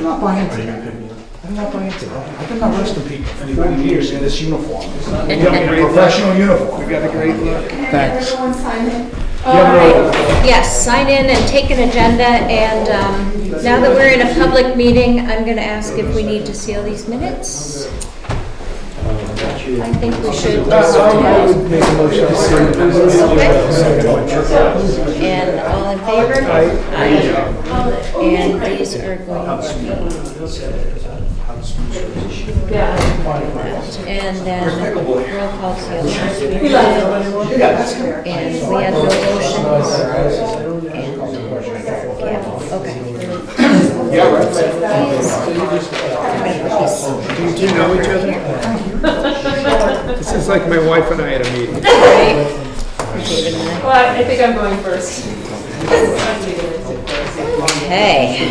I'm not buying into that. I'm not buying into that. I've been arresting people for 40 years in this uniform. In a professional uniform. We got a great look. Thanks. Everyone sign in. All right. Yes, sign in and take an agenda, and now that we're in a public meeting, I'm going to ask if we need to seal these minutes. I think we should. I would make a motion to seal the minutes. Okay. And all in favor? Aye. And these are going to be. And then roll call seal. And we had no motions. And yeah, okay. Yeah, right. Do you know each other? This is like my wife and I at a meeting. Well, I think I'm going first. Okay.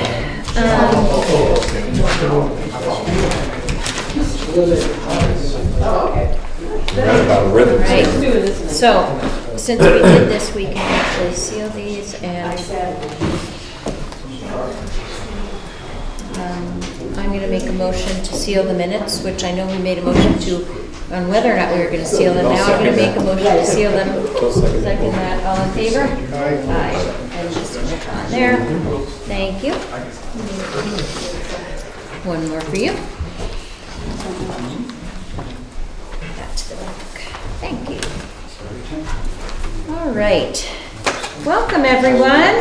Right. So, since we did this, we can actually seal these, and I'm going to make a motion to seal the minutes, which I know we made a motion to on whether or not we were going to seal them. Now I'm going to make a motion to seal them. Second that. All in favor? Aye. And just on there. Thank you. One more for you. That's the book. Thank you. All right. Welcome, everyone.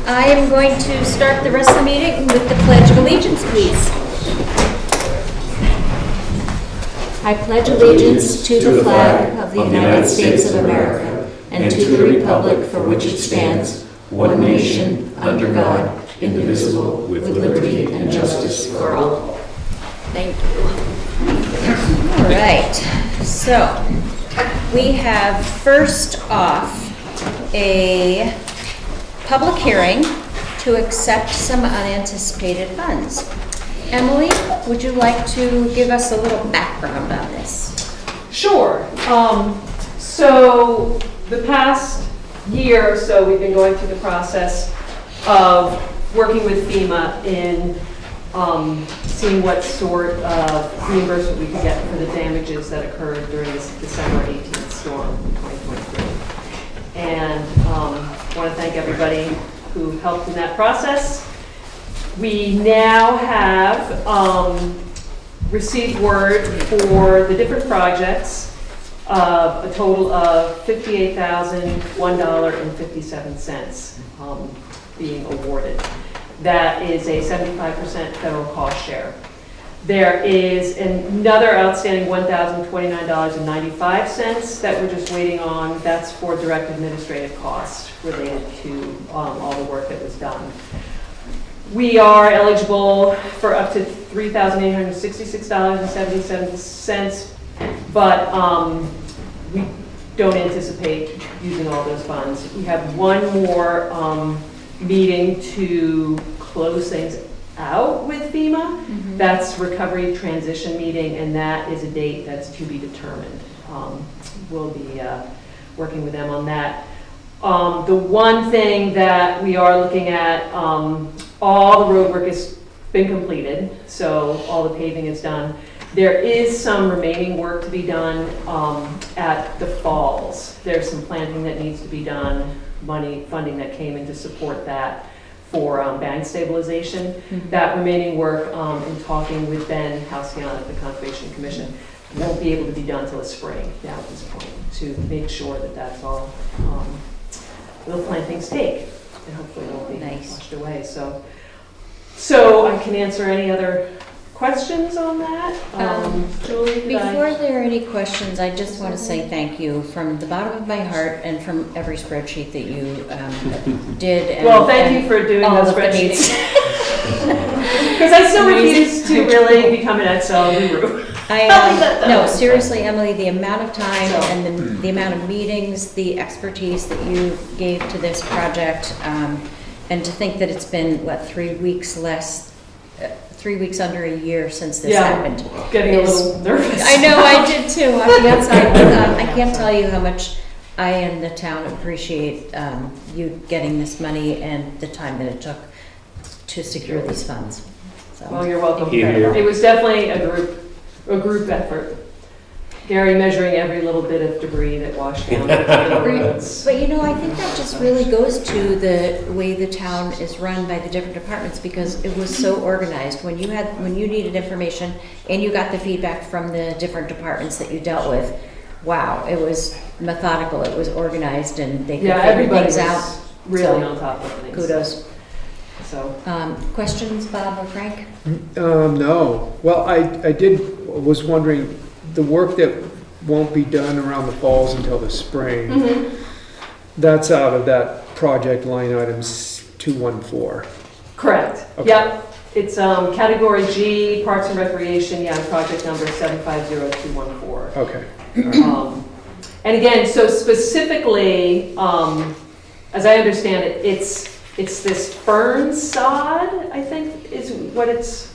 I am going to start the rest of the meeting with the Pledge of Allegiance, please. I pledge allegiance to the flag of the United States of America and to the republic for which it stands, one nation, under God, indivisible, with liberty and justice for all. Thank you. All right. So, we have first off a public hearing to accept some unanticipated funds. Emily, would you like to give us a little background on this? Sure. So the past year or so, we've been going through the process of working with FEMA in seeing what sort of reimbursement we could get for the damages that occurred during this December 18th storm in 2023. And I want to thank everybody who helped in that process. We now have received word for the different projects of a total of $58,001.57 being awarded. That is a 75% federal cost share. There is another outstanding $1,029.95 that we're just waiting on. That's for direct administrative costs related to all the work that was done. We are eligible for up to $3,866.77, but we don't anticipate using all those funds. We have one more meeting to close things out with FEMA. Mm-hmm. That's recovery transition meeting, and that is a date that's to be determined. We'll be working with them on that. The one thing that we are looking at, all the road work has been completed, so all the paving is done. There is some remaining work to be done at the falls. There's some planting that needs to be done, funding that came in to support that for bank stabilization. Mm-hmm. That remaining work, in talking with Ben Halcyon at the Conservation Commission, won't be able to be done till the spring now at this point, to make sure that that's all little plantings take, and hopefully it won't be washed away. So I can answer any other questions on that. Julie, before there are any questions, I just want to say thank you from the bottom of my heart and from every spreadsheet that you did. And, well, thank you for doing those spreadsheets. Because I still refuse to really become an Excel guru. No, seriously, Emily, the amount of time and the amount of meetings, the expertise that you gave to this project, and to think that it's been, 3 weeks under a year since this happened. Getting a little nervous. I know, I did too. I can't tell you how much I and the town appreciate you getting this money and the time that it took to secure these funds. Well, So, you're welcome. Here. It was definitely a group effort. Gary measuring every little bit of debris that washed down the roads. but you know, I think that just really goes to the way the town is run by the different departments, because it was so organized. When you needed information and you got the feedback from the different departments that you dealt with, wow, it was methodical, it was organized, and they could Yeah, figure everybody things out. was really So, on top of things. Kudos. So, Questions, Bob or Frank? No. Well, was wondering, the work that won't be done around the falls until the spring, that's out of that project line items 214. correct. Okay. Yep. It's category G, Parks and Recreation, project number 750214. Okay. And again, so specifically, as I understand it, it's this fern sod, I think is what it's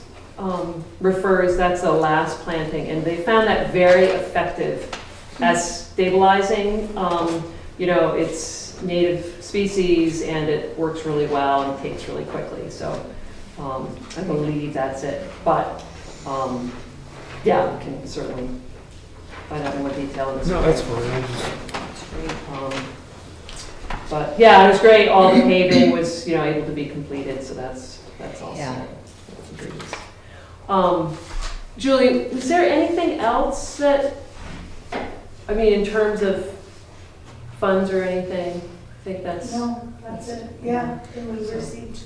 refers, that's the last planting, and they found that very effective as stabilizing. It's native species and it works really well and takes really quickly, so I believe that's it. But we can certainly find out more detail in this. No, that's fine. I just... But yeah, it was great. All the paving was, able to be completed, so that's all Yeah. set. Julie, was there anything else that, in terms of funds or anything? I think that's. No, that's it. Yeah, and we received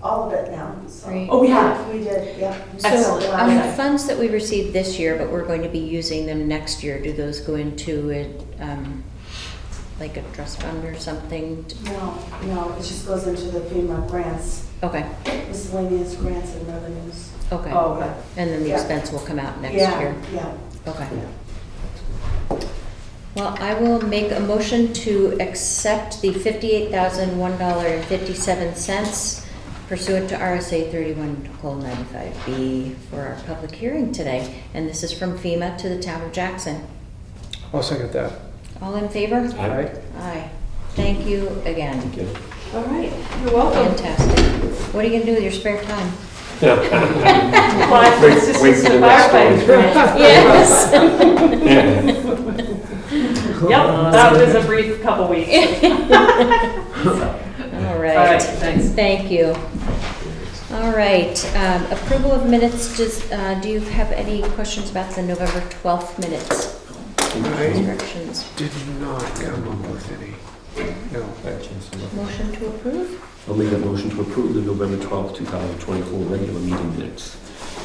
all of it now. So. Great. Oh, we have. We did, yeah. Excellent. So, Okay. funds that we received this year, but we're going to be using them next year, do those go into like a trust fund or something? No, it just goes into the FEMA grants, Okay, miscellaneous grants and revenues. okay. Oh, okay. And then the Yeah. expense will come out next Yeah, year? yeah. Okay. Well, I will make a motion to accept the $58,001.57 pursuant to RSA 31:95B for our public hearing today. And this is from FEMA to the town of Jackson. I'll second that. All in favor? Aye. Aye. Thank you again. Thank you. All right. You're welcome. Fantastic. What are you gonna do with your spare time? Apply for Wait assistance for to the next firefighters grant. Yes. Yep, that was a brief couple weeks. All All right. right, thanks. Thank you. All right, approval of minutes, do you have any questions about the November 12th minutes? I Instructions. did not come up with any. No. Motion to approve? I'll make that motion to approve the November 12th, 2024 regular meeting minutes.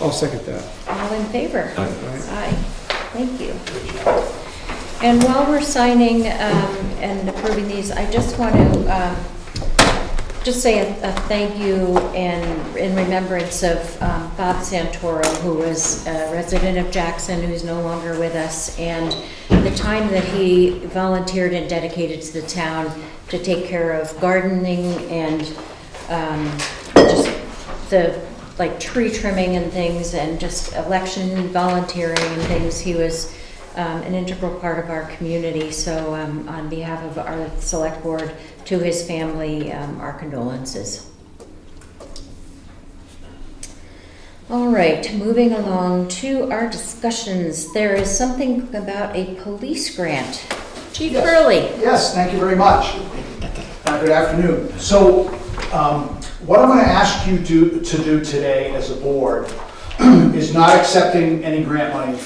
I'll second that. All in favor? Aye. Aye. Thank you. And while we're signing and approving these, I just want to just say a thank you in remembrance of Bob Santoro, who was a resident of Jackson, who's no longer with us, and the time that he volunteered and dedicated to the town to take care of gardening and just the tree trimming and things, and just election volunteering and things. He was an integral part of our community. So on behalf of our select board, to his family, our condolences. All right, moving along to our discussions. There is something about a police grant. Chief Burley. Yes, thank you very much. Good afternoon. So what I'm going to ask you to do today as a board is not accepting any grant money.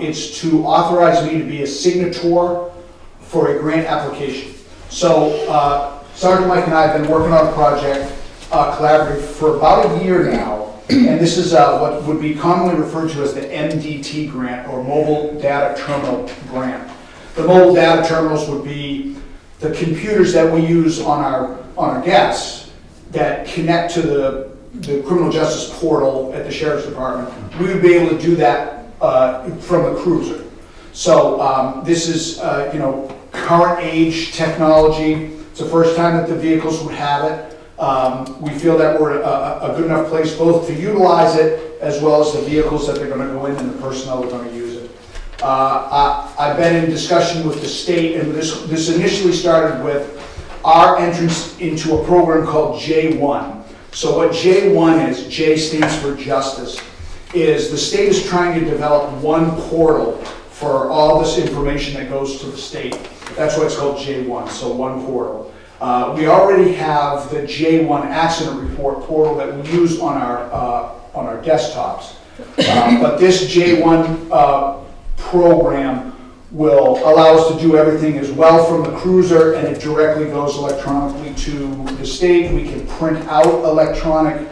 It's to authorize me to be a signator for a grant application. So Sergeant Mike and I have been working on a project collaboratively for about a year now, and this is what would be commonly referred to as the MDT grant, or Mobile Data Terminal Grant. The mobile data terminals would be the computers that we use on our guests that connect to the criminal justice portal at the Sheriff's Department. We would be able to do that from the cruiser. So this is, current age technology. It's the first time that the vehicles would have it. We feel that we're a good enough place both to utilize it as well as the vehicles that they're going to go in and the personnel that are going to use it. I've been in discussion with the state, and this initially started with our entrance into a program called J1. So what J1 is, J stands for justice, is the state is trying to develop one portal for all this information that goes to the state. That's why it's called J1, so one portal. We already have the J1 accident report portal that we use on our desktops. But this J1 program will allow us to do everything as well from the cruiser, and it directly goes electronically to the state. We can print out electronic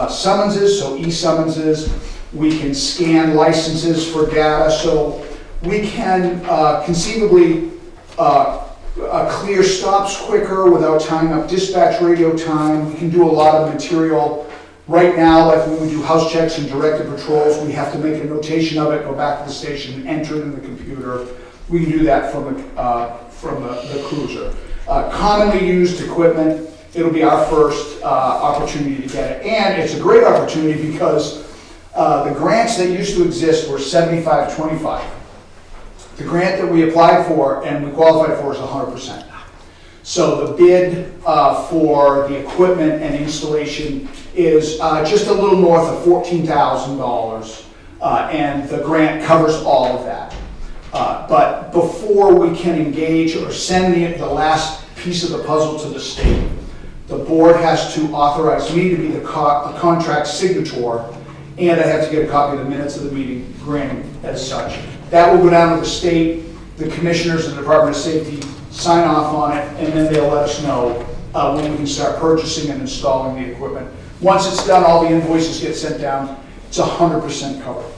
summonses, so e-summonses. We can scan licenses for data, so we can conceivably clear stops quicker without tying up dispatch radio time. We can do a lot of material. Right now, like when we do house checks and directed patrols, we have to make a notation of it, go back to the station, and enter it in the computer. We can do that from the cruiser. Commonly used equipment, it'll be our first opportunity to get it. And it's a great opportunity because the grants that used to exist were 75-25. The grant that we applied for and we qualified for is 100%. So the bid for the equipment and installation is just a little north of $14,000, and the grant covers all of that. But before we can engage or send the last piece of the puzzle to the state, the board has to authorize me to be the contract signator, and I have to get a copy of the minutes of the meeting granting as such. That will go down to the state, the commissioners and the Department of Safety sign off on it, and then they'll let us know when we can start purchasing and installing the equipment. Once it's done, all the invoices get sent down. It's 100% covered.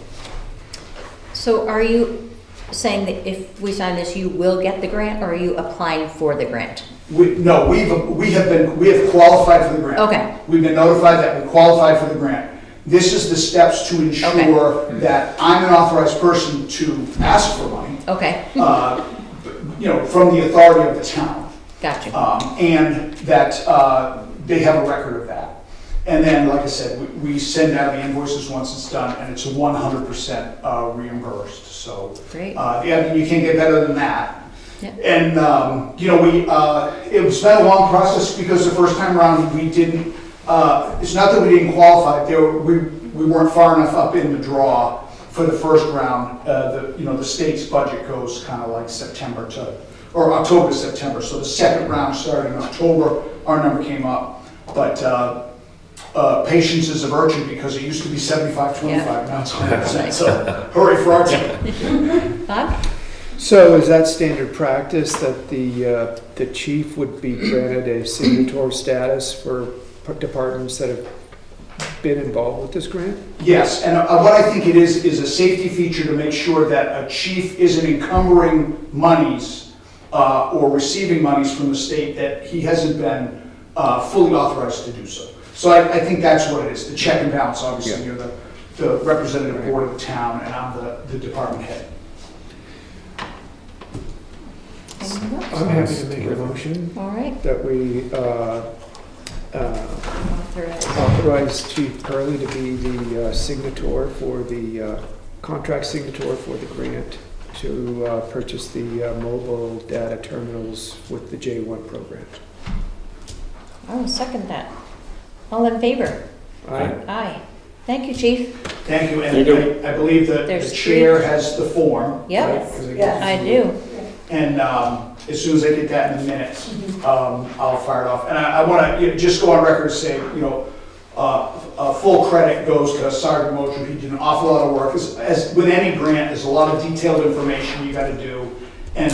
So are you saying that if we sign this, you will get the grant, or are you applying for the grant? No, we have qualified for the grant. Okay. We've been notified that we qualified for the grant. This is the steps to ensure that I'm an authorized person to ask for money. Okay. From the authority of the town. Gotcha. And that they have a record of that. And then, like I said, we send out the invoices once it's done, and it's 100% reimbursed. So, Great. You can't get better than that. Yep. And it was been a long process because the first time around we didn't. It's not that we didn't qualify. We weren't far enough up in the draw for the first round. The state's budget goes kind of like October to September. So the second round started in October. Our number came up, but patience is a virtue because it used to be 75-25. Yeah. Now it's 100%. So hurry for our team. Bob? So is that standard practice that the chief would be granted a signatory status for departments that have been involved with this grant? Yes, and what I think it is a safety feature to make sure that a chief isn't encumbering monies or receiving monies from the state that he hasn't been fully authorized to do so. So I think that's what it is, the check and balance. Obviously, Yeah. you're the representative board of the town, and I'm the department head. Anyone else? I'm happy to make a motion All right. that we Authorize. authorize Chief Curley to be the signator for the contract signator for the grant to purchase the mobile data terminals with the J1 program. I will second that. All in favor? Aye. Aye. Thank you, Chief. Thank you, Thank you. and I believe that There's the chair has the form. Yep, right? 'Cause it Yes. goes I through. do. And as soon as I get that in the minutes, I'll fire it off. And I want to just go on record and say, full credit goes to Sergeant Moser. He did an awful lot of work. As with any grant, there's a lot of detailed information you got to do, and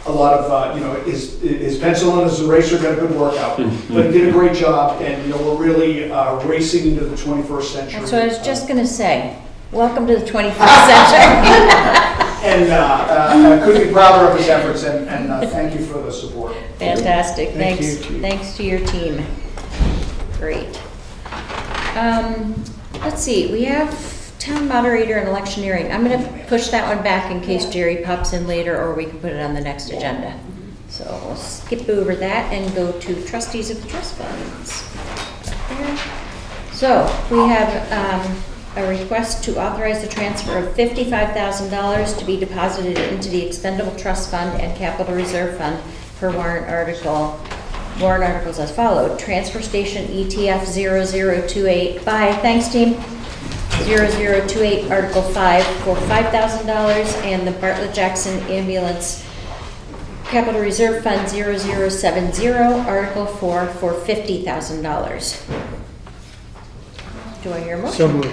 a lot of his pencil and his eraser got a good workout. But he did a great job, and we're really racing into the 21st century. That's what I was just going to say. Welcome to the 21st century. And I couldn't be prouder of his efforts, and thank you for the support. Fantastic. Thank Thanks. you, Chief. Thanks to your team. Great. Let's see. We have town moderator and electioneering. I'm going to push that one back in case Jerry pops in later, or we can put it on the next agenda. So we'll skip over that and go to trustees of the trust funds. There. So we have a request to authorize the transfer of $55,000 to be deposited into the expendable trust fund and capital reserve fund per warrant article warrant articles as followed. Transfer Station ETF 0028 by, thanks team, 0028 Article 5 for $5,000, and the Bartlett Jackson Ambulance Capital Reserve Fund 0070 Article 4 for $50,000. Do I hear a motion? So moved.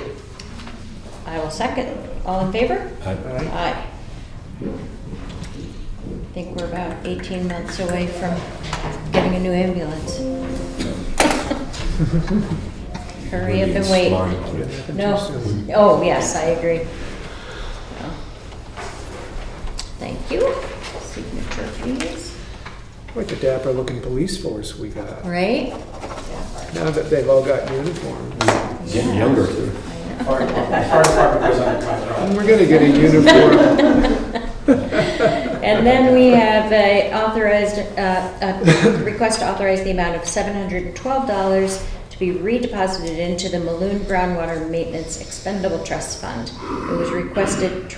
I will second. All in favor? Aye. Aye. I think we're about 18 months away from getting a new ambulance. Hurry up and wait. Smart about it. No. Oh, yes, I agree. No. Thank you. Signature, please. Quite the dapper looking police force we got. Right? Now that they've all got uniforms. Getting younger too. I Fire department goes on contract. And we're gonna get a uniform. And then we have a authorized, a request to authorize the amount of $712 to be redeposited into the Maloon Groundwater Maintenance Expendable Trust Fund. It was requested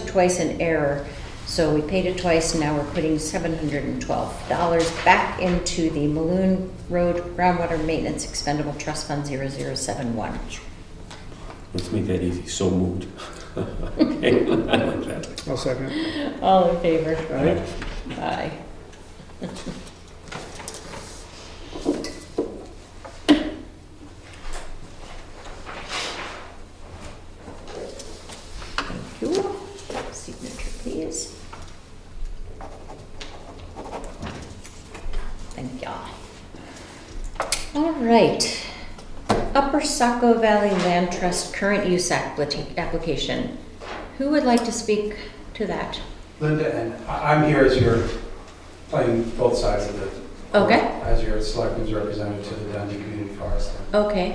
twice in error, so we paid it twice, and now we're putting $712 back into the Maloon Road Groundwater Maintenance Expendable Trust Fund 0071. Let's make that easy. So moved. Okay, I like that. I'll second. All in favor? Aye. Aye. Thank you. Signature, please. Thank y'all. All right. Upper Saco Valley Land Trust current use application. Who would like to speak to that? Linda, and I'm here as your, playing both sides of it. Okay. As your selectmen's representative to the Dundee Community Forest. Okay.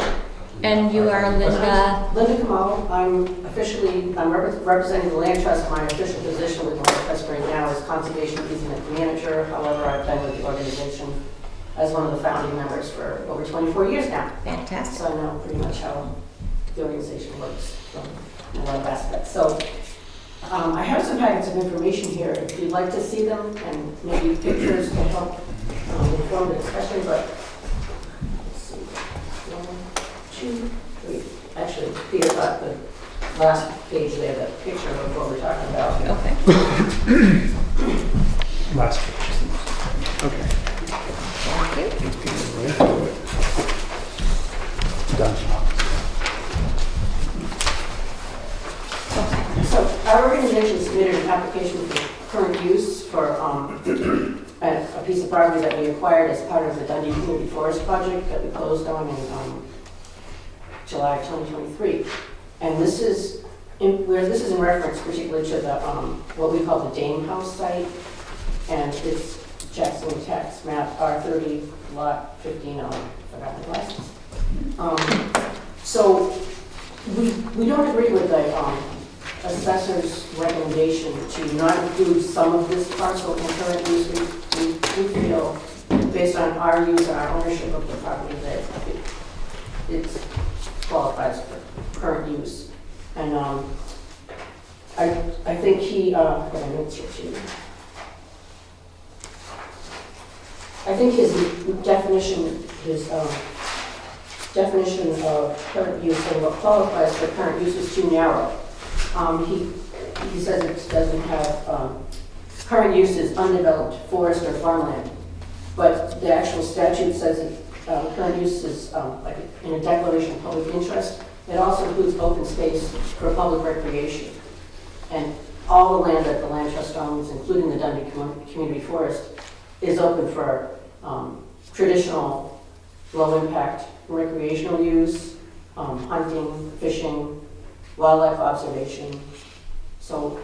And you are Linda? Linda Kamal, I'm representing the Land Trust. My official position with the Land Trust right now is Conservation Easement Manager. However, I've been with the organization as one of the founding members for over 24 years now. Fantastic. So I know pretty much how the organization works from a lot of aspects. So I have some packets of information here if you'd like to see them, and maybe pictures to help inform the discussion, but let's see. 1, 2, 3. Actually, Peter got the last page there, the picture of what we're talking about. Okay. Last page. Okay. Thank you. Done. So our organization submitted an application for current use for a piece of property that we acquired as part of the Dundee Community Forest project that we closed on in July 2023. And this is in reference particularly to the what we call the Dame House site, and it's Jackson Tax Map R30 Lot 15. I forgot my glasses. So we don't agree with the assessor's recommendation to not include some of this parcel in current use. We feel, based on our use and our ownership of the property, that it qualifies for current use. And I think he, I've got a note here too. I think his definition of current use and what qualifies for current use is too narrow. He says it doesn't have, current use is undeveloped forest or farmland, but the actual statute says that current use is like in a declaration of public interest. It also includes open space for public recreation. And all the land that the Land Trust owns, including the Dundee Community Forest, is open for traditional low-impact recreational use, hunting, fishing, wildlife observation. So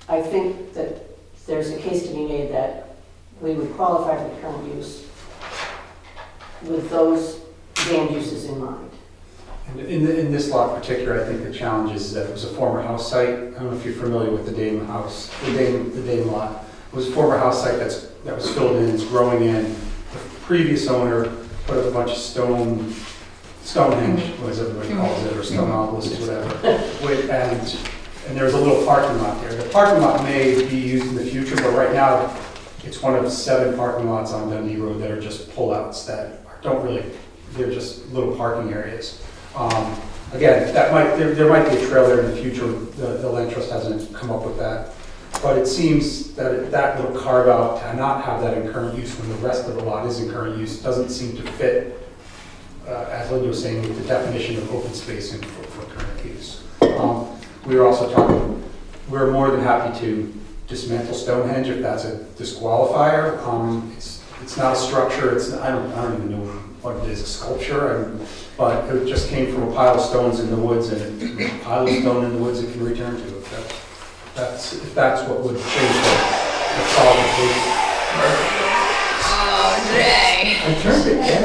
I think that there's a case to be made that we would qualify for current use with those land uses in mind. And in this lot in particular, I think the challenge is that it was a former house site. I don't know if you're familiar with the Dame house, the Dame lot. It was a former house site that was filled in, it's growing in. The previous owner put up a bunch of Stonehenge, as everybody calls it, or stone obelisks, whatever. And there's a little parking lot there. The parking lot may be used in the future, but right now It's one of 7 parking lots on Dundee Road that are just pullouts that don't really, they're just little parking areas. Again, there might be a trail there in the future, the land trust hasn't come up with that. But it seems that that little carve out to not have that in current use when the rest of the lot is in current use doesn't seem to fit, as Linda was saying, with the definition of open space for current use. We were also talking, we're more than happy to dismantle Stonehenge if that's a disqualifier. It's not a structure, I don't even know what it is, a sculpture, but it just came from a pile of stones in the woods, and a pile of stone in the woods it can return to. If that's what would change the qualification. Oh, Jay. I turned it down.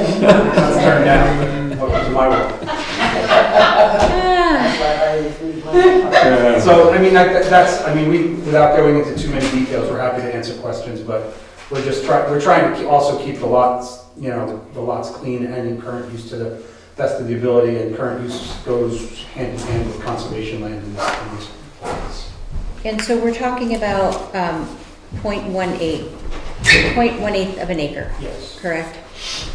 It's turned down. Welcome to my world. So, I mean, without going into too many details, we're happy to answer questions, but we're trying to also keep the lots, the lots clean and in current use to the best of the ability, and current use goes hand in hand with conservation land in these places. And so we're talking about 0.18 of an acre, Yes. correct?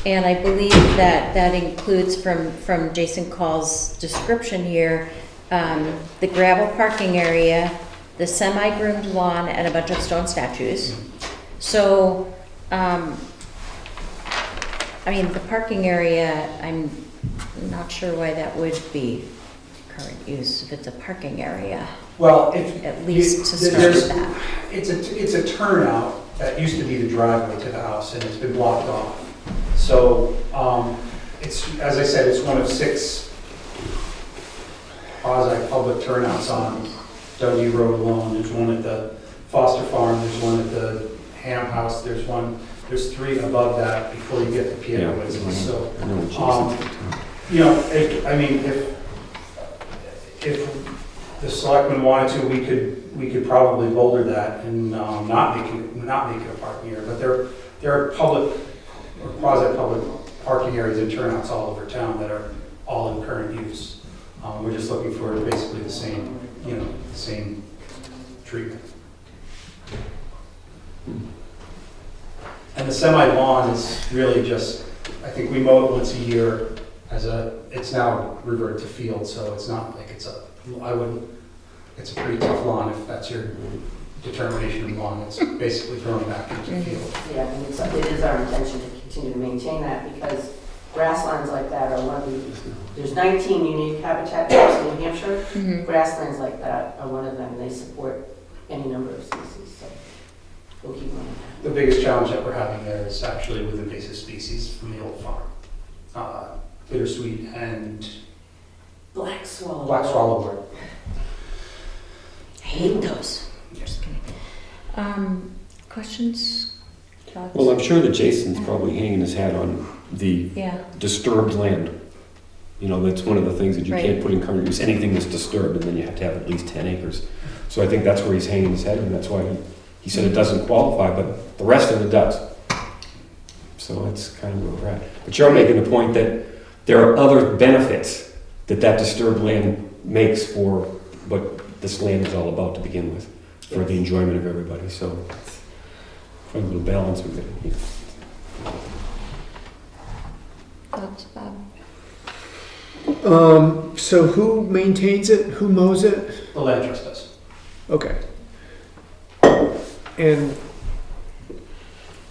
And I believe that includes from Jason Call's description here, the gravel parking area, the semi-groomed lawn, and a bunch of stone statues. So, the parking area, I'm not sure why that would be current use if it's a parking area. Well, At least to start with that. It's a turnout that used to be the driveway to the house, and it's been blocked off. So, as I said, it's one of 6 quasi-public turnouts on Dundee Road alone. There's one at the Foster Farm, there's one at the Ham House, there's 3 above that before you get to Piedmont. So, if the selectmen wanted to, we could probably boulder that and not make it a parking area. But there are public or quasi-public parking areas and turnouts all over town that are all in current use. We're just looking for basically the same, same treatment. And the semi-lawn is really just, I think we mow it once a year it's now reverted to field, so it's not like it's a pretty tough lawn if that's your determination of lawn. It's basically thrown back into field. Yeah, and it is our intention to continue to maintain that, because grasslands like that are one of there's 19 unique habitat types in New Hampshire. Mhm. Grasslands like that are one of them, and they support any number of species, so we'll keep running that. The biggest challenge that we're having there is actually with invasive species from the old farm. Bittersweet and Black swallow. black swallowwort. I hate those. Just kidding. Questions? Thoughts? Well, I'm sure that Jason's probably hanging his hat on the Yeah, disturbed land. That's one of the things that you can't Right. put in current use, anything that's disturbed, and then you have to have at least 10 acres. So I think that's where he's hanging his head, and that's why he said it doesn't qualify, but the rest of it does. So that's kind of where we're at. But you're making the point that there are other benefits that disturbed land makes for what this land is all about to begin with, for the enjoyment of everybody. So find a little balance with it. thoughts, Bob? So who maintains it? Who mows it? The land trust does. Okay. And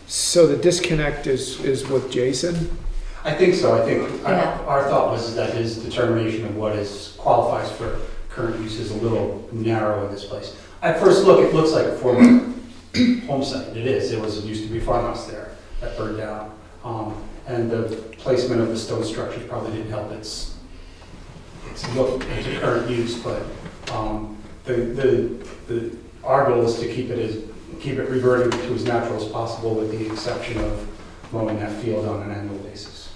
so the disconnect is with Jason? I think so. I think Yeah. our thought was that his determination of what qualifies for current use is a little narrow in this place. At first look, it looks like a former home site. It is. It used to be a farmhouse there that burned down. And the placement of the stone structures probably didn't help its look into current use, but our goal is to keep it reverting to as natural as possible, with the exception of mowing that field on an annual basis.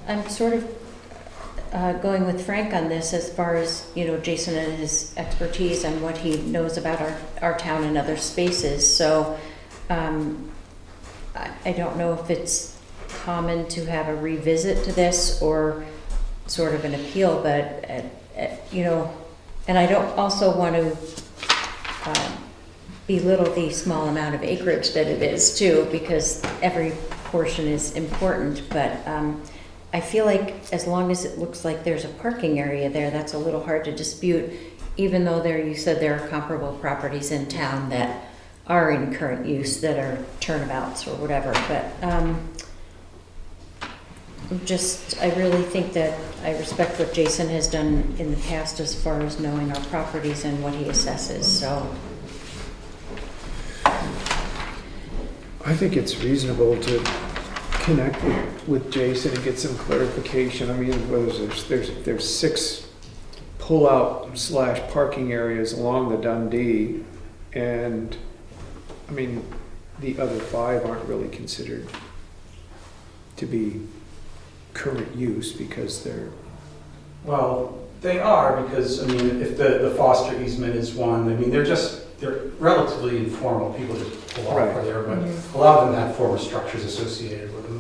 I'm sort of going with Frank on this as far as, Jason and his expertise and what he knows about our town and other spaces. So I don't know if it's common to have a revisit to this or sort of an appeal, but, and I don't also want to belittle the small amount of acreage that it is too, because every portion is important, but I feel like as long as it looks like there's a parking area there, that's a little hard to dispute, even though you said there are comparable properties in town that are in current use that are turnabouts or whatever, but I really think that I respect what Jason has done in the past as far as knowing our properties and what he assesses, so. I think it's reasonable to connect with Jason and get some clarification. I mean, there's 6 pull-out / parking areas along the Dundee, and I mean, the other 5 aren't really considered to be current use because they're... Well, they are, because, I mean, if the Foster easement is one, I mean, they're relatively informal, people just pull off Right. there, but a lot of them have former structures associated with them.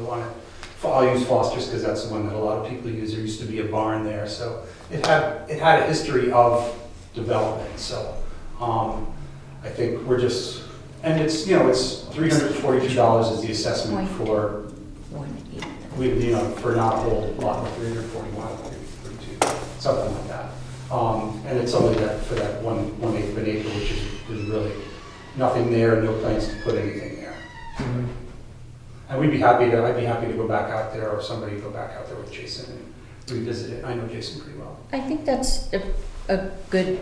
I'll use Foster's because that's the one that a lot of people use. There used to be a barn there, so it had a history of development, so I think we're just, and it's, it's $342 is the assessment for, for not a whole lot, 341, 342, something like that. And it's only that for that 1/8 of an acre, which is really nothing there, no plans to put anything there. Mhm. And I'd be happy to go back out there, or somebody go back out there with Jason and revisit it. I know Jason pretty well. I think that's a good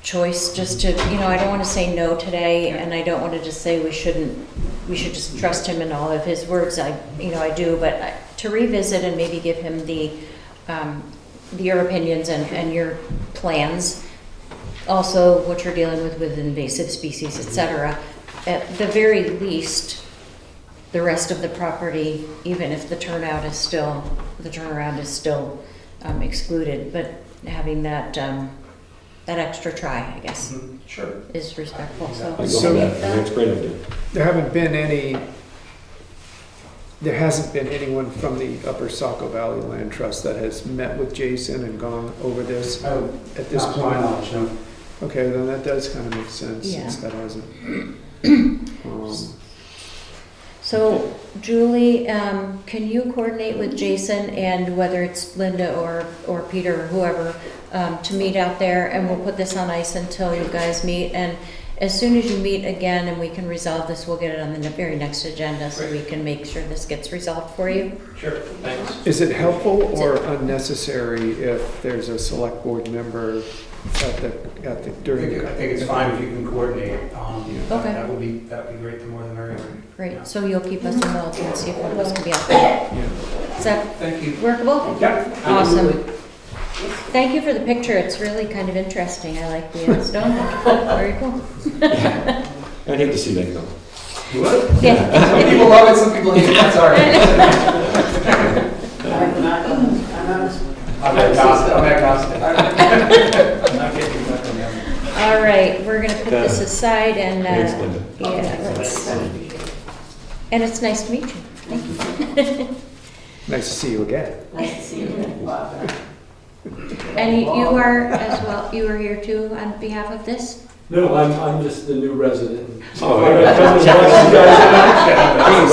choice, just to, I don't want to say no today, and I don't want to just say we should just trust him in all of his words. I do, but to revisit and maybe give him your opinions and your plans, also what you're dealing with invasive species, etc. At the very least, the rest of the property, even if the turnaround is still excluded, but having that extra try, I guess, Sure. is respectful. I So, go with that. I mean, it's a great idea. There hasn't been anyone from the Upper Saco Valley Land Trust that has met with Jason and gone over this at this Not to my point. knowledge, no. Okay, then that does kind of make sense, Yeah. since that hasn't. So Julie, can you coordinate with Jason, and whether it's Linda or Peter or whoever, to meet out there, and we'll put this on ice until you guys meet, and as soon as you meet again and we can resolve this, we'll get it on the very next agenda so we can make sure this gets resolved for you. Sure, thanks. Is it helpful or unnecessary if there's a select board member during? I think it's fine if you can coordinate. Okay. That would be great, the more the merrier. Great, so you'll keep us in the loop and see if one of us can be out there. Yeah. Is that Thank you. workable? Yeah. Awesome. Thank you for the picture. It's really kind of interesting. I like the stone. Very cool. I'd hate to see that go. You would? Yeah. Some people love it, some people hate it. That's all right. I'm agnostic. I'm not getting back on them. All right, we're gonna put this aside and, Thanks, Linda. and it's nice to meet you. Thank you. Nice to see you again. Nice to see you. And you are as well, you are here too on behalf of this? No, I'm just the new resident. Oh, I'm yeah. coming to watch you guys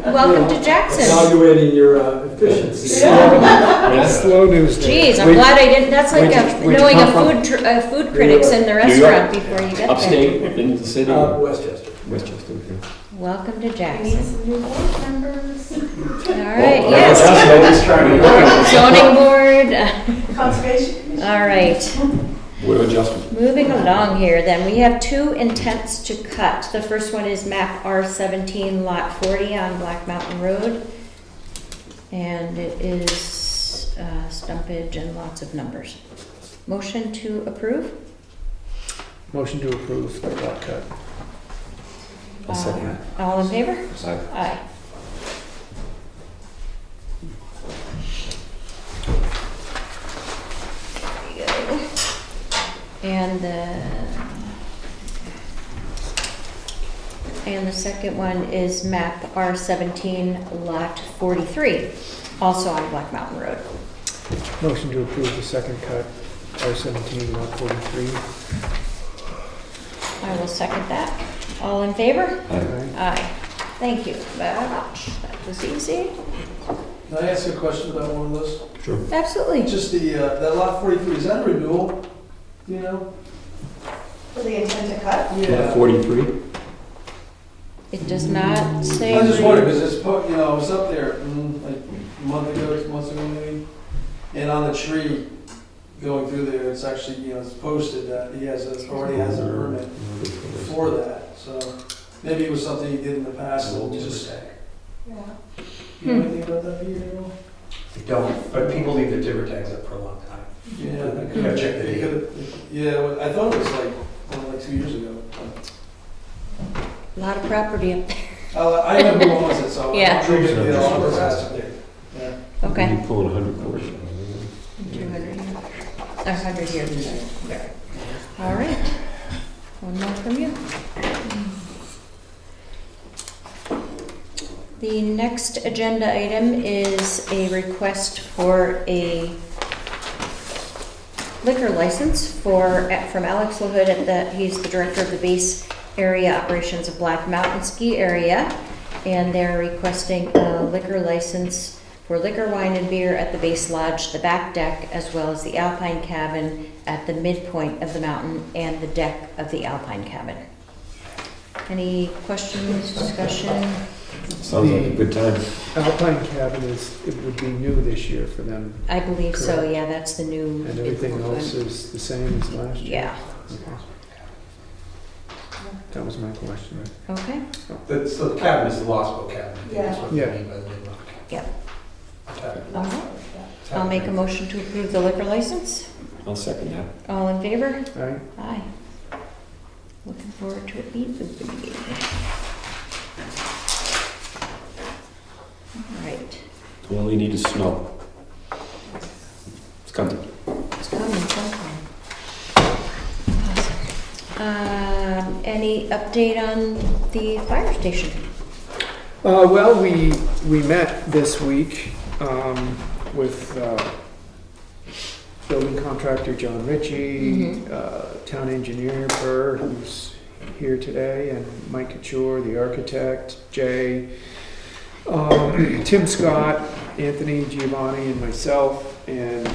Awesome, welcome to Jackson. evaluating your efficiency. Slow news day. Geez, I'm glad I didn't, that's like where'd you knowing come a food critics in the York? restaurant before you get there. Upstate in the city? Westchester. Westchester, okay. Welcome to We need Jackson. some new board members. All right, Well, yes, Just trying to zoning board. Conservation. All right. What adjustment? Moving along here, then, we have 2 intents to cut. The first one is map R17, lot 40 on Black Mountain Road. And it is stumpage and lots of numbers. Motion to approve? Motion to approve the lot cut. I'll second All in favor? Aye. Aye. There you go. And the second one is map R17, lot 43, also on Black Mountain Road. Motion to approve the second cut, R17, lot 43. I will second that. All in favor? Aye. Aye. Thank you very much. That was easy. Can I ask you a question about one of those? Sure. Absolutely. Just that lot 43, is that a renewal? Do you know? For the intent to cut? Lot 43? It does not say. I was just wondering, because it's, I was up there like a month ago, 2 months ago maybe, and on the tree going through there, it's actually, it's posted that he already has a permit for that, so maybe it was something he did in the past, and we just, Yeah. you know anything about that, Peter, at all? They don't, but people leave their timber tags up for a long time. Yeah, I they gotta check the they date. could've- yeah, well, I thought it was like, only like 2 years ago. A lot of property up there. I know who owns it, so. Yeah. I'm sure you get all the rest of it. Yeah. Okay. You pulling 100 cords. 200 here. 100 here. All right. One more from you. The next agenda item is a request for a liquor license from Alex LaHood he's the director of the base area operations of Black Mountain Ski Area, and they're requesting a liquor license for liquor, wine, and beer at the base lodge, the back deck, as well as the Alpine cabin at the midpoint of the mountain and the deck of the Alpine cabin. Any questions, discussion? Sounds like a good time. Alpine cabin it would be new this year for them, I believe so, Correct. yeah, that's the new. and everything else is the same as last year? Yeah, Okay. That was my question. okay. So the cabin is the Lost Boat cabin. I think that's what they Yeah. mean by the name of it. Yeah. Cabin. All right. I'll make a motion to approve the liquor license. I'll second that. All in favor? All right, Aye. Looking forward to it being food. All right. All you need is snow. It's coming. It's coming sometime. Awesome. Any update on the fire station? well, we met this week, with, building contractor John Ritchie, town engineer Burr, who's here today, and Mike Couture, the architect, Jay, Tim Scott, Anthony Giovanni, and myself, and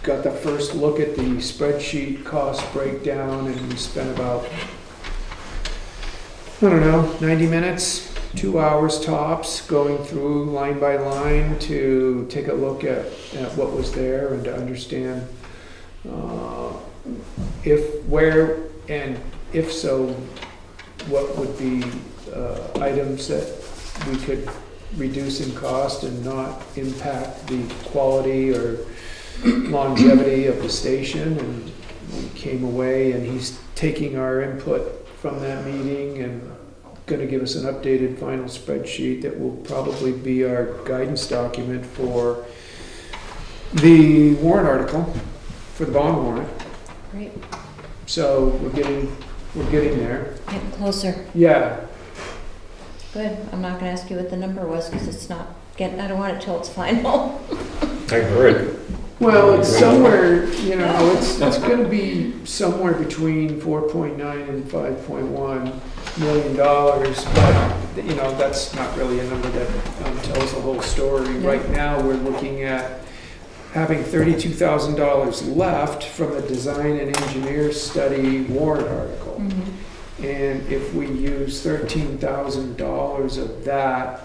got the first look at the spreadsheet cost breakdown, and we spent about, 90 minutes, 2 hours tops, going through line by line to take a look at what was there and to understand if so, what would be items that we could reduce in cost and not impact the quality or longevity of the station. And we came away, and he's taking our input from that meeting and going to give us an updated final spreadsheet that will probably be our guidance document for the warrant article, for the bond warrant. Great. So we're getting there. Getting closer. Yeah, Good. I'm not gonna ask you what the number was because it's not I don't want it till it's final. I heard. well, it's somewhere, it's going to be somewhere between 4.9 and 5.1 million dollars, but that's not really a number that tells the whole story. No. Right now, we're looking at having $32,000 left from the design and engineer study warrant article. And if we use $13,000 of that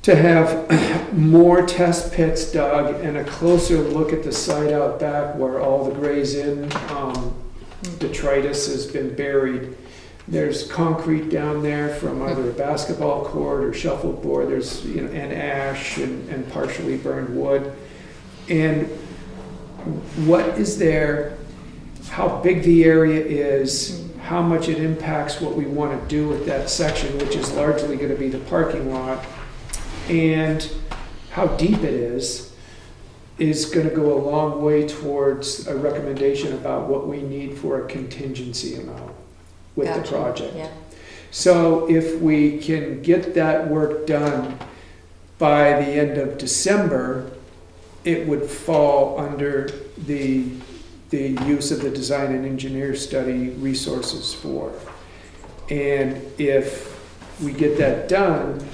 to have more test pits dug and a closer look at the site out back where all the Gray's Inn detritus has been buried. There's concrete down there from either a basketball court or shuffleboard. There's and ash and partially burned wood. And what is there, how big the area is, how much it impacts what we want to do with that section, which is largely going to be the parking lot, and how deep it is going to go a long way towards a recommendation about what we need for a contingency amount with the Gotcha. project. Yeah. So if we can get that work done by the end of December, it would fall under the the use of the design and engineer study resources for. And if we get that done,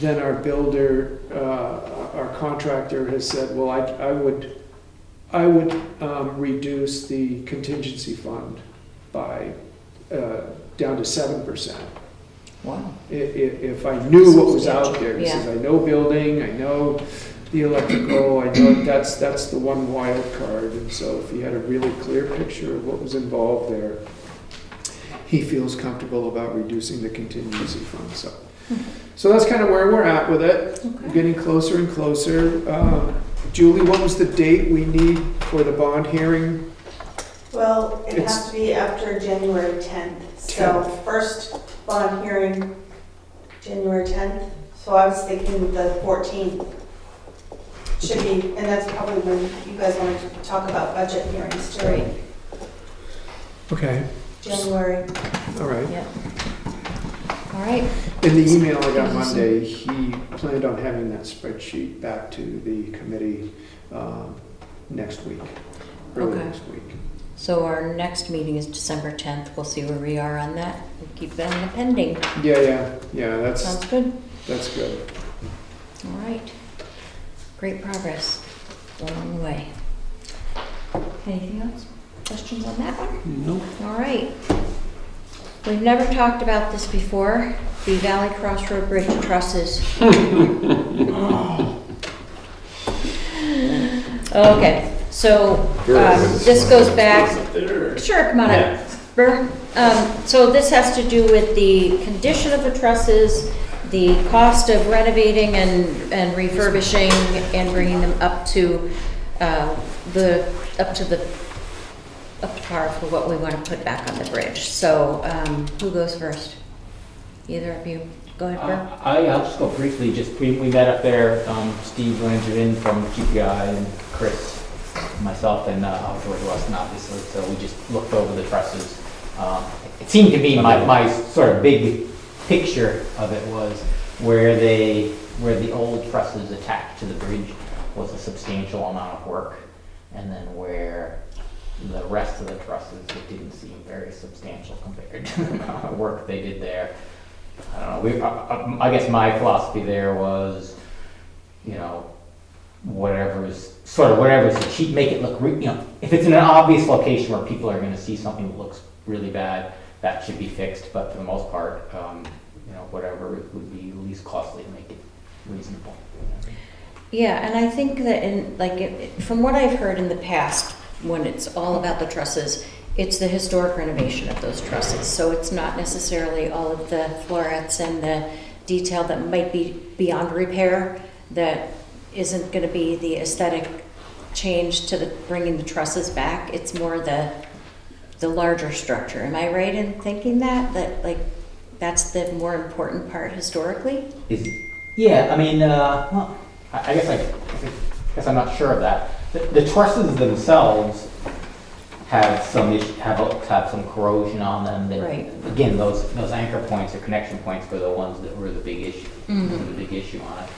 then our builder, our contractor has said, well, I would reduce the contingency fund by, down to 7%. Wow. If I knew what was out there. He Yeah. says, I know building, I know the electrical, I know that's the one wild card. And so if he had a really clear picture of what was involved there, he feels comfortable about reducing the contingency fund. So that's kind of where we're at with it. Okay. Getting closer and closer. Julie, what was the date we need for the bond hearing? Well, it It's- has to be after January 10th. So first bond hearing, January 10th. So I was thinking the 14th should be, and that's probably when you guys want to talk about budget hearings too. Right. Okay, January. all right. Yeah. All right. In the email I got Monday, he planned on having that spreadsheet back to the committee next week, early Okay. next week. So our next meeting is December 10th. We'll see where we are on that. We'll keep that in the pending. Yeah, that's Sounds good. good. All right. Great progress along the way. Anything else? Questions on that one? No. All right. We've never talked about this before. The Valley Crossroad Bridge trusses. Okay, so this goes back. Sure, come on up. Bert. So this has to do with the condition of the trusses, the cost of renovating and refurbishing and bringing them up to up to par for what we want to put back on the bridge. So who goes first? Either of you? Go ahead, Bert. I'll just go briefly. We met up there. Steve Ranger in from GPI and Chris, myself, and George Weston, obviously. So we just looked over the trusses. It seemed to me my sort of big picture of it was where the old trusses attached to the bridge was a substantial amount of work, and then where the rest of the trusses, it didn't seem very substantial compared to the amount of work they did there. I don't know. I guess my philosophy there was, whatever's cheap, make it look, if it's in an obvious location where people are going to see something that looks really bad, that should be fixed. But for the most part, whatever would be least costly to make it reasonable. Yeah, and I think that from what I've heard in the past, when it's all about the trusses, it's the historic renovation of those trusses. So it's not necessarily all of the florets and the detail that might be beyond repair that isn't going to be the aesthetic change to bringing the trusses back. It's more the larger structure. Am I right in thinking that that's the more important part historically? Yeah, I mean, well, I guess I'm not sure of that. The trusses themselves have some corrosion on them. That, Right. Again, those anchor points or connection points were the ones that were the big issue. Mm-hmm. The big issue on it.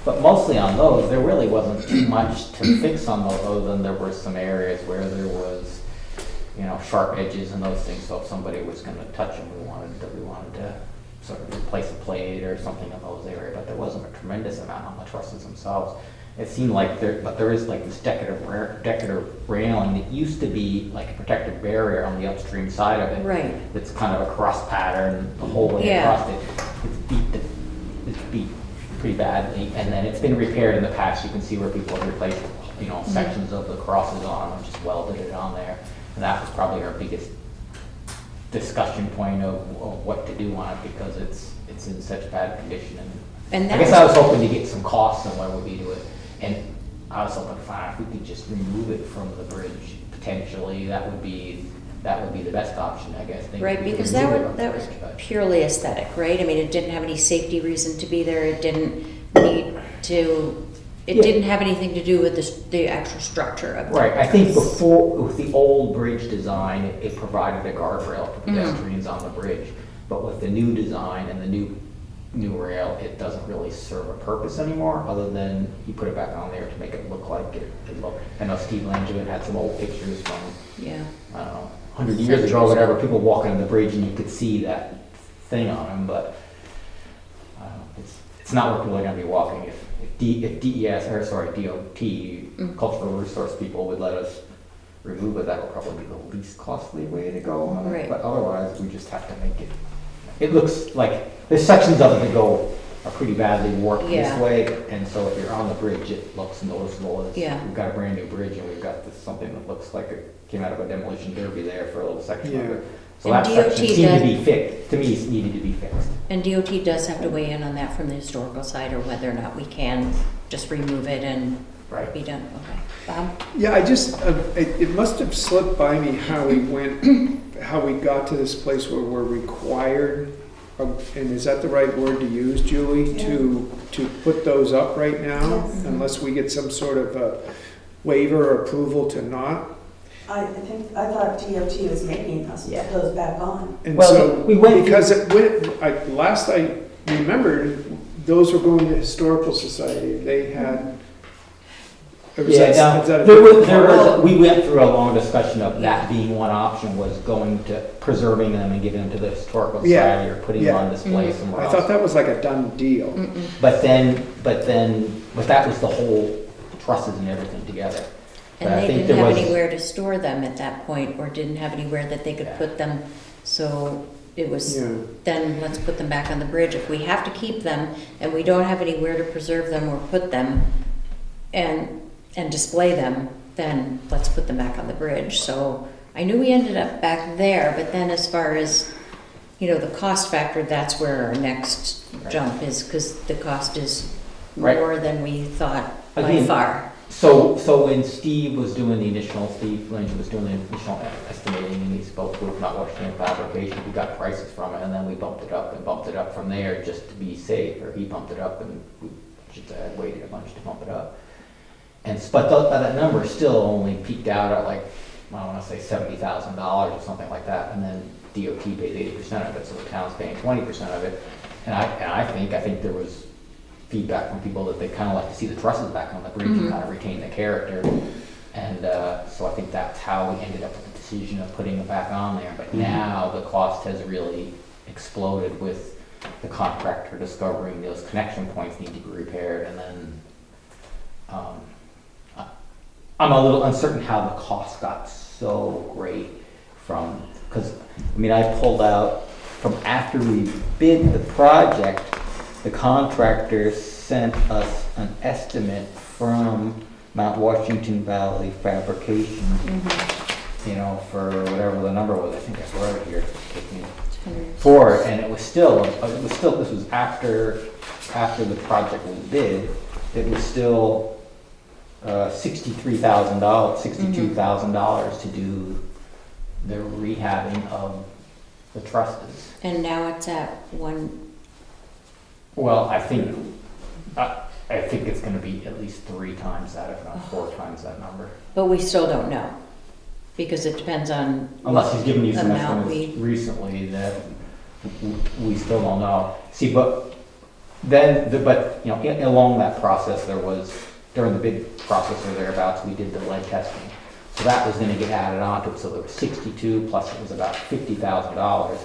But mostly on those, there really wasn't too much to fix on those, other than there were some areas where there was, sharp edges and those things. So if somebody was going to touch them, we wanted to sort of replace a plate or something in those areas. But there wasn't a tremendous amount on the trusses themselves. It seemed like there is like this decorative railing that used to be like a protective barrier on the upstream side of it. Right. It's kind of a cross pattern the whole way Yeah. across it. It's beat pretty badly, and then it's been repaired in the past. You can see where people have replaced, sections of the crosses on them and just welded it on there. And that was probably our biggest discussion point of what to do on it, because it's in such bad condition. And I guess I was hoping to get some costs on what would be to it, and I was hoping to find out if we could just remove it from the bridge potentially. That would be the best option, I guess. Right, because that was purely aesthetic, right? I mean, it didn't have any safety reason to be there. It didn't didn't have anything to do with the actual structure of the Right, I think before, with the old bridge design, it provided a guardrail for pedestrians on the bridge. But with the new design and the new rail, it doesn't really serve a purpose anymore, other than you put it back on there to make it look like it looked. I know Steve Langevin had some old pictures from, Yeah. I don't know, 100 years ago or whatever, people walking on the bridge and you could see that thing on them, but it's not where people are gonna be walking. If DES, or sorry, DOT, cultural resource people would let us remove it, that would probably be the least costly way to go on it. Right. But otherwise, we just have to make it, it looks like, there's sections of it that are pretty badly warped this Yeah. way, and so if you're on the bridge, it looks noticeable. Yeah. We've got a brand new bridge, and we've got something that looks like it came out of a demolition derby there for a little section of Yeah. it. So And that DOT section seemed to does- be fixed, to me, it needed to be fixed. And DOT does have to weigh in on that from the historical side, or whether or not we can just remove it and Right. be done. Okay. Bob? Yeah, it must have slipped by me how how we got to this place where we're required, and is that the right word to use, Julie, to put those up right now? Yes. Unless we get some sort of a waiver or approval to not? I thought DOT was making us Yeah. put those back on. And Well, so, we went- because last I remembered, those were going to Historical Society. They had. Or was Yeah, that- no, is that a there was, different we went through a long discussion of that being one option, was going to preserving them and giving them to the historical Yeah, society or putting yeah. them on display somewhere I else. thought that was like a done deal. But that was the whole trusses and everything together. But And I they think didn't there have was- anywhere to store them at that point, or didn't have anywhere that they could put them. So it was, Yeah. then let's put them back on the bridge. If we have to keep them and we don't have anywhere to preserve them or put them and display them, then let's put them back on the bridge. So I knew we ended up back there, but then as far as, the cost factor, that's where our next Right. jump is, because the cost is Right. more than we thought by Again, far. So when Steve Lange was doing the initial estimating, and he spoke with Not Washington Fabrication, we got prices from it, and then we bumped it up from there just to be safe, or he bumped it up, and we should say I waited a bunch to bump it up. But that number still only peaked out at like, I want to say $70,000 or something like that, and then DOT pays 80% of it, so the town's paying 20% of it. And I think there was feedback from people that they kind of like to see the trusses back on the bridge and kind of retain the character. And so I think that's how we ended up with the decision of putting it back on there. But now the cost has really exploded with the contractor discovering those connection points need to be repaired, and then I'm a little uncertain how the cost got so great because I pulled out from after we bid the project, the contractor sent us an estimate from Mount Washington Valley Fabrication, for whatever the number was. I think I wrote it here. For it, and it was still, this was after the project was bid, it was still $62,000 to do the rehabbing of the trusses. And now it's at one. Well, I think it's gonna be at least 3 times that, if not 4 times that number. But we still don't know, because it depends on. Unless he's given you some amount estimates recently that we still don't know. See, but along that process, there was, during the bid process or thereabouts, we did the lead testing. So that was gonna get added onto it, so there was 62, plus it was about $50,000.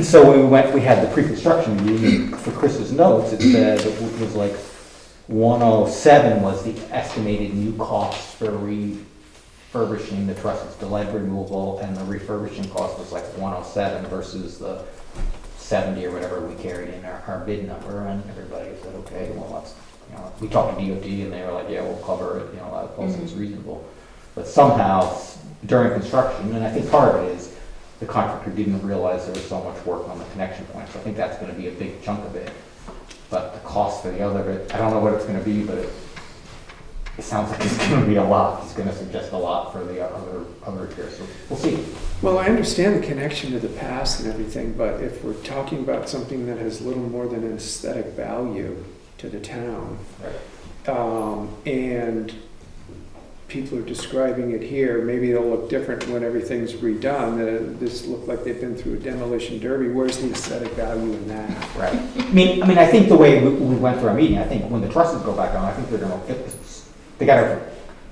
So we had the pre-construction meeting, for Chris's notes, it said it was like 107 was the estimated new cost for refurbishing the trusses, the lead removal, and the refurbishing cost was like 107 versus the 70 or whatever we carried in our bid number, and everybody said, okay, well, that's, we talked to DOT, and they were like, yeah, we'll cover it, that seems reasonable. But somehow, during construction, and I think part of it is, the contractor didn't realize there was so much work on the connection point, so I think that's gonna be a big chunk of it. But the cost for the other bit, I don't know what it's gonna be, but it sounds like it's gonna be a lot. He's gonna suggest a lot for the other repairs, so we'll see. Well, I understand the connection to the past and everything, but if we're talking about something that has little more than an aesthetic value to the town, and people are describing it here, maybe it'll look different when everything's redone. This looked like they've been through a demolition derby. Where's the aesthetic value in that? Right. I mean, I think the way we went through our meeting, I think when the trusses go back on, I think they're gonna, they gotta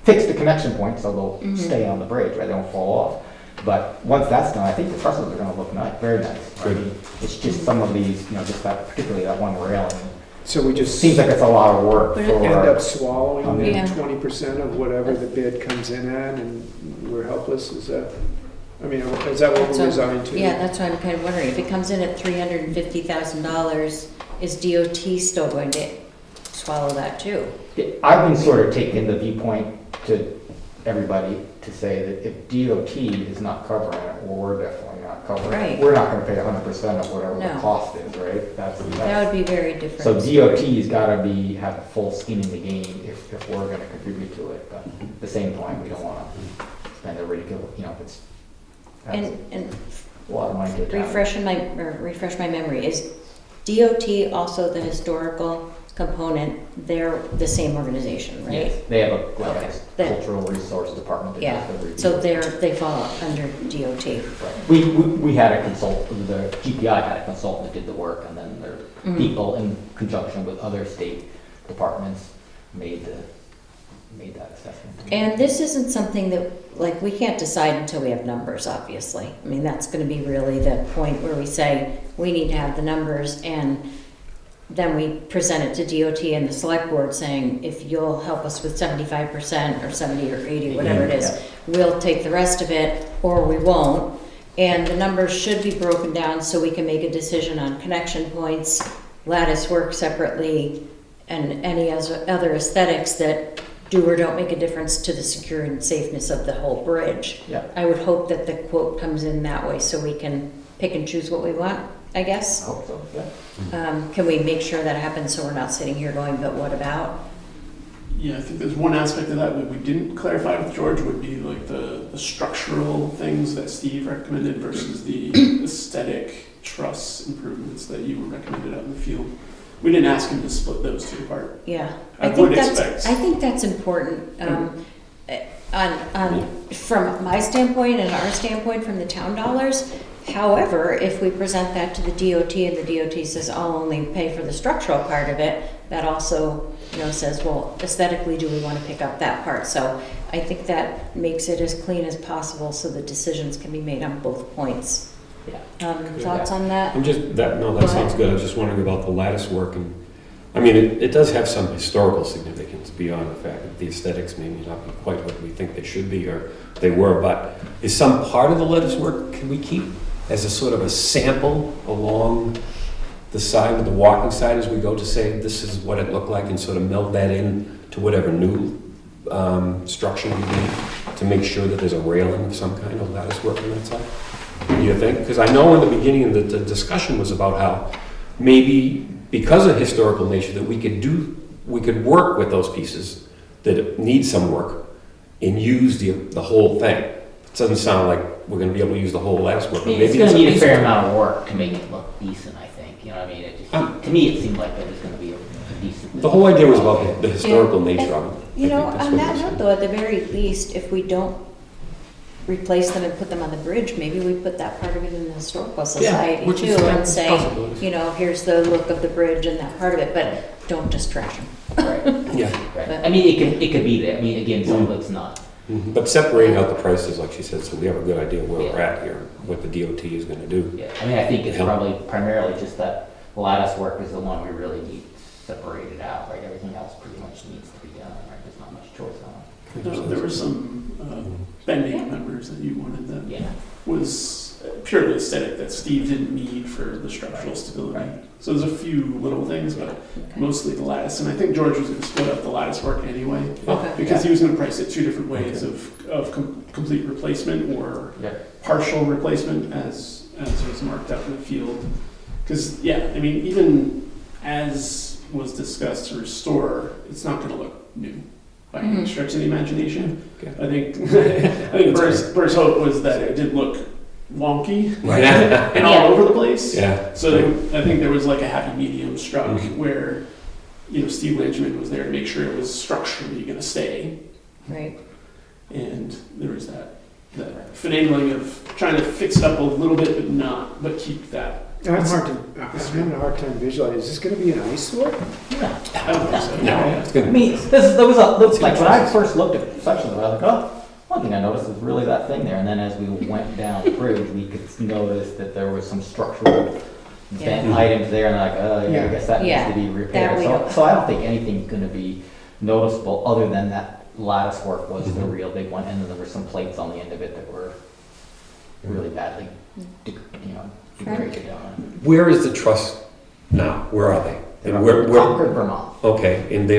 fix the connection point so they'll Mhm. stay on the bridge, right, they don't fall off. But once that's done, I think the trusses are gonna look nice, very nice. I Good. mean, it's just some of these, just that, particularly that one railing, So we it just seems like it's a lot of work But it for. end up swallowing Yeah. 20% of whatever the bid comes in at, and we're helpless, is that, I mean, is that what That's we're what- resigned to? Yeah, that's what I'm kind of wondering. If it comes in at $350,000, is DOT still going to swallow that too? I've been sort of taking the viewpoint to everybody to say that if DOT is not covering it, well, we're definitely not covering Right. it. We're not gonna pay 100% of whatever the No. cost is, right? That's. That would be very different. So DOT's gotta have full skin in the game if we're gonna contribute to it, but at the same time, we don't wanna spend a ridiculous, if it's, that's And a lot of money to town. refresh my memory, is DOT also the historical component? They're the same organization, right? Yes, they have Okay. a cultural resource department that Yeah, does the review. so they fall under DOT. Right. We had a consultant, the GPI had a consultant that did the work, and then their Mhm. people in conjunction with other state departments made that assessment. And this isn't something that, like, we can't decide until we have numbers, obviously. I mean, that's gonna be really the point where we say, we need to have the numbers, and then we present it to DOT and the select board saying, if you'll help us with 75% or 70 or 80, whatever it is, we'll take the rest of it, or we won't. And the numbers should be broken down so we can make a decision on connection points, lattice work separately, and any other aesthetics that do or don't make a difference to the security and safeness of the whole bridge. Yeah. I would hope that the quote comes in that way so we can pick and choose what we want, I guess. I hope so, yeah. Can we make sure that happens so we're not sitting here going, but what about? Yeah, I think there's one aspect of that we didn't clarify with George would be like the structural things that Steve recommended versus the aesthetic truss improvements that you recommended out in the field. We didn't ask him to split those two apart. Yeah, I would I expect. think that's important. From my standpoint and our standpoint from the town dollars. However, if we present that to the DOT and the DOT says, I'll only pay for the structural part of it, that also, says, well, aesthetically, do we want to pick up that part? So I think that makes it as clean as possible so the decisions can be made on both points. Yeah. Thoughts on that? That sounds good. I was just wondering about the lattice work, and, I mean, it does have some historical significance beyond the fact that the aesthetics may not be quite what we think they should be, or they were, but is some part of the lattice work, can we keep as a sort of a sample along the side of the walking side as we go to say, this is what it looked like, and sort of meld that in to whatever new structure we need to make sure that there's a railing of some kind of lattice work on that side? Do you think? Because I know in the beginning that the discussion was about how maybe because of historical nature that we could work with those pieces that need some work and use the whole thing. It doesn't sound like we're going to be able to use the whole lattice work. I mean, but it's maybe gonna at need a least- fair amount of work to make it look decent, I think, you know what I mean? It just, to me, it seemed like there was gonna be a decent. The whole idea was about the historical nature of it. I think that's On what that it was. note though, at the very least, if we don't replace them and put them on the bridge, maybe we put that part of it in the historical society which too, is and a say, possibility. here's the look of the bridge and that part of it, but don't just trash them. Right, Yeah. right. I mean, it could be there, I mean, again, some of it's not. Mhm. But separating out the prices, like she said, so we have a good idea where we're Yeah. at here, what the DOT is going to do. Yeah, I mean, I think it's Yeah. probably primarily just that lattice work is the one we really need separated out, right? Everything else pretty much needs to be done, right? There's not much choice on it. There were some bending members that you wanted that Yeah, was purely aesthetic that Steve didn't need for the structural stability. Right. So there's a few little things, but mostly the lattice. And I think George was going to split up the lattice work anyway, Okay. because he was going to price it two different ways of complete replacement or yeah, partial replacement as was marked up in the field. Because, yeah, I mean, even as was discussed to restore, it's not going to look new by any Mhm. stretch of the imagination. Okay. I think Bert's hope was that it didn't look wonky Right. and all over the place. Yeah. So I think there was like a happy medium struck Mhm. where, Steve Langerman was there to make sure it was structurally going to stay. Right. And there was that finagling of trying to fix it up a little bit, but keep that I'm having a hard time visualizing. Is this gonna be an eyesore? I don't think so. No, it's I gonna, mean, there was like, when I first looked at sections of it, I was like, oh, one thing I noticed is really that thing there, and then as we went down the bridge, we could notice that there was some structural bent items there, and like, oh, yeah, I guess that needs to be repaired. that we So, don't- so I don't think anything's gonna be noticeable, other than that lattice work was the real big one, and then there were some plates on the end of it that were really badly, degraded. where is the truss now? Where are they? They're And where, Concord, Vermont. okay, and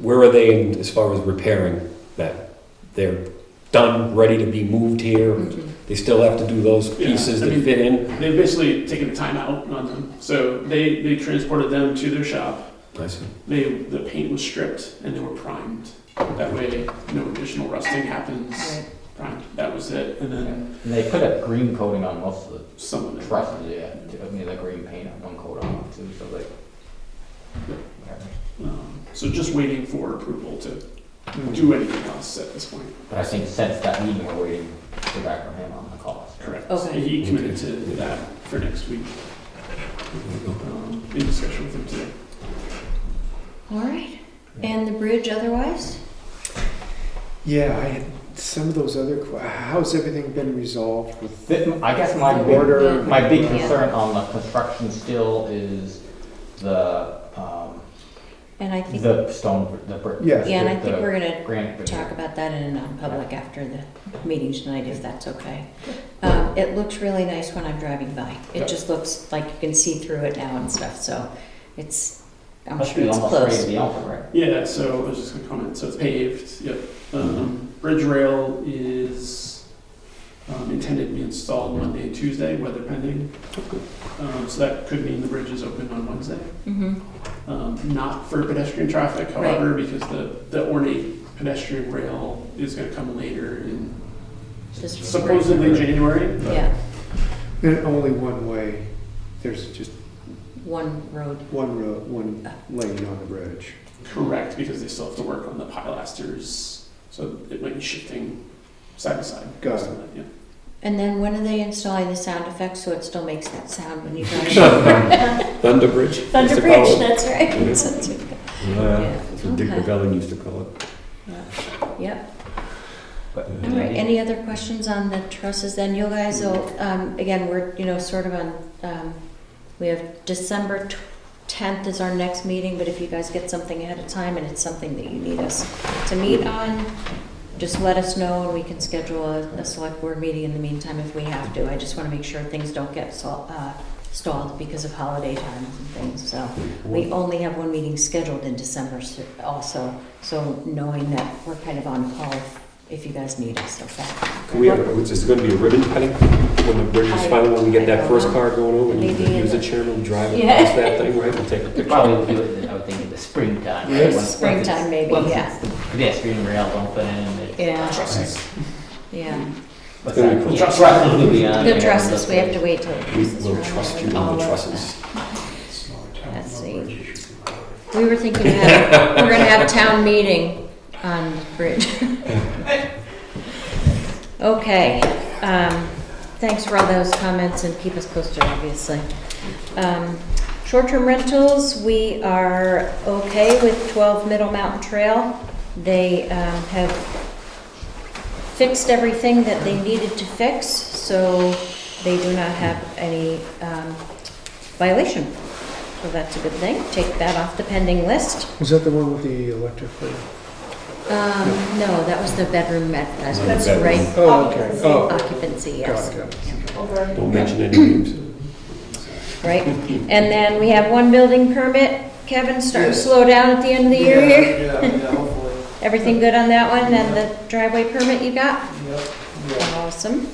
where are they in, as far as repairing that? They're done, ready to be moved here? They still have to do those Yeah, pieces I that mean- fit in? They've basically taken a timeout on them. So they transported them to their shop. I see. The paint was stripped and they were primed. That way, no additional rusting happens. Primed. That was it. And then And they put a green coating on most of the some of it. trusses, yeah, I mean, the green paint on one coat on it too, so like. So just waiting for approval to do anything else at this point. But I think since that meeting, we're waiting to hear back from him on the cost. Correct. Okay. He committed to that for next week. In discussion with him today. All right. And the bridge otherwise? Yeah, I had some of those other, how's everything been resolved with I guess my order? my big Yeah. concern on the construction still is the, And I think, the stone, the brick. Yeah. yeah, and I think we're gonna Granite. bridge. talk about that in a non-public after the meeting tonight, if that's okay. It looks really nice when I'm driving by. It Yep. just looks like you can see through it now and stuff, so I'm Must sure be it's almost ready close. to be open, right? Yeah, so I was just gonna comment, so it's paved, yep. Bridge rail is intended to be installed Monday and Tuesday, weather pending. So that could mean the bridge is open on Wednesday. Not for pedestrian traffic, however, because the ornate pedestrian rail is gonna come later in Just supposedly January. but- Yeah, And only one way, there's just one road. one road, one lane on the bridge. Correct, because they still have to work on the pilasters, so it might be shifting side to side. Got it. Yeah. And then when are they installing the sound effects so it still makes that sound when you drive? Thunder Bridge? Thunder used to Bridge, call it. that's right. Yeah. That's right. Yeah, that's what Dick Okay. Rebellion used to call it. Yep. But- All right, any other questions on the trusses then? You guys will, again, we're, sort of on, we have December 10th is our next meeting, but if you guys get something ahead of time and it's something that you need us to meet on, just let us know and we can schedule a select board meeting in the meantime if we have to. I just want to make sure things don't get stalled because of holiday times and things, so. We only have one meeting scheduled in December also, so knowing that we're kind of on call if you guys need us, okay? Can we have, is this gonna be a ribbon cutting when the bridge is finally, when we get I that don't first know. car going over? And you Maybe can in use the the- chairman, drive Yeah. across that thing, right, and take a They picture? probably do it, I would think, in the springtime. Yes. right? Once Springtime, it's- maybe, once yeah. it's the pedestrian rails open and it's. Yeah, Trusses. yeah. What's It's gonna that? be cool. The trusses will be on The there. trusses, we have to wait till. We'll trust you on the trusses. Let's see. We were thinking we're gonna have town meeting on bridge. Okay, thanks for all those comments and keep us posted, obviously. Short-term rentals, we are okay with 12 Middle Mountain Trail. They have fixed everything that they needed to fix, so they do not have any violation. So that's a good thing. Take that off the pending list. Was that the one with the electric? No, that was the bedroom advertisement, That's bedroom. right? Oh, okay. Oh, Occupancy, yes. got it. Don't mention any names. Right? And then we have one building permit. Kevin, starting to Yes. slow down at the end of the year here. Yeah, hopefully. Everything good on that one? And the driveway permit you got? Yep. Yeah. Awesome.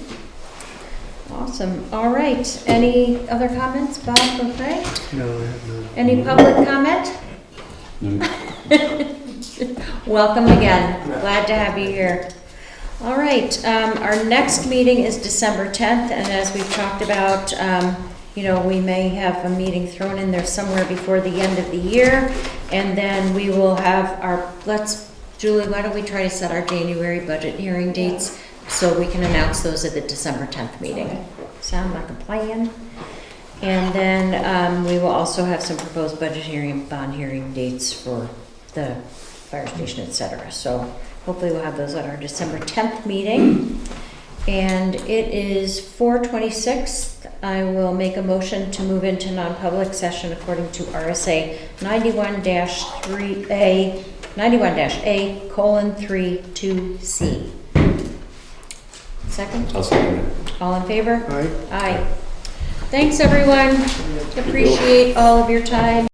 Awesome. All right. Any other comments, Bob, okay? No, I have none. Any public comment? Welcome again. Glad to have you here. All right, our next meeting is December 10th, and as we've talked about, we may have a meeting thrown in there somewhere before the end of the year, and then we will have Julie, why don't we try to set our January budget hearing dates so we can announce those at the December 10th meeting? Sound like a plan? And then we will also have some proposed budget hearing and bond hearing dates for the fire station, et cetera. So hopefully we'll have those at our December 10th meeting. And it is 4:26. I will make a motion to move into non-public session according to RSA 91-A:3(2)C. Second? I'll second it. All in favor? Aye. Aye. Thanks, everyone. Appreciate all of your time.